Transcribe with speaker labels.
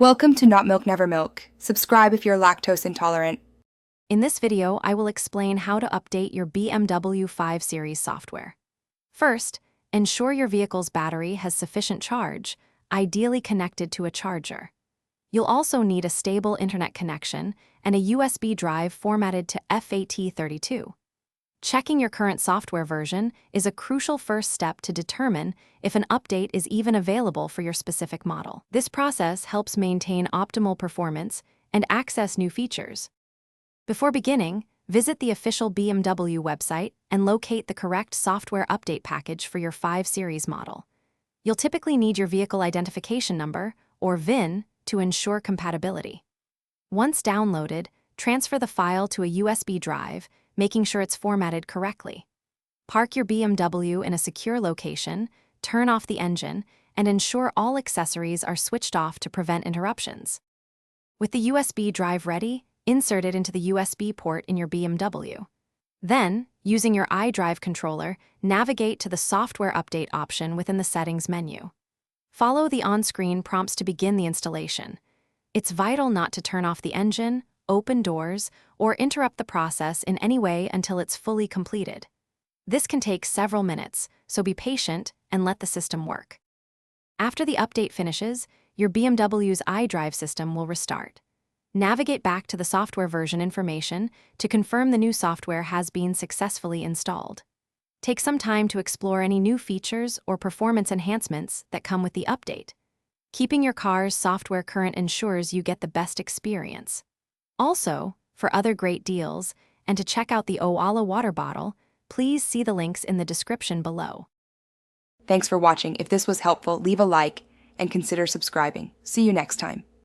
Speaker 1: Welcome to Not Milk Never Milk. Subscribe if you're lactose intolerant.
Speaker 2: In this video, I will explain how to update your BMW 5 Series software. First, ensure your vehicle's battery has sufficient charge, ideally connected to a charger. You'll also need a stable internet connection and a USB drive formatted to FAT32. Checking your current software version is a crucial first step to determine if an update is even available for your specific model. This process helps maintain optimal performance and access new features. Before beginning, visit the official BMW website and locate the correct software update package for your 5 Series model. You'll typically need your vehicle identification number, or VIN, to ensure compatibility. Once downloaded, transfer the file to a USB drive, making sure it's formatted correctly. Park your BMW in a secure location, turn off the engine, and ensure all accessories are switched off to prevent interruptions. With the USB drive ready, insert it into the USB port in your BMW. Then, using your iDrive controller, navigate to the Software Update option within the Settings menu. Follow the on-screen prompts to begin the installation. It's vital not to turn off the engine, open doors, or interrupt the process in any way until it's fully completed. This can take several minutes, so be patient and let the system work. After the update finishes, your BMW's iDrive system will restart. Navigate back to the software version information to confirm the new software has been successfully installed. Take some time to explore any new features or performance enhancements that come with the update. Keeping your car's software current ensures you get the best experience. Also, for other great deals, and to check out the Owala water bottle, please see the links in the description below.
Speaker 1: Thanks for watching. If this was helpful, leave a like and consider subscribing. See you next time.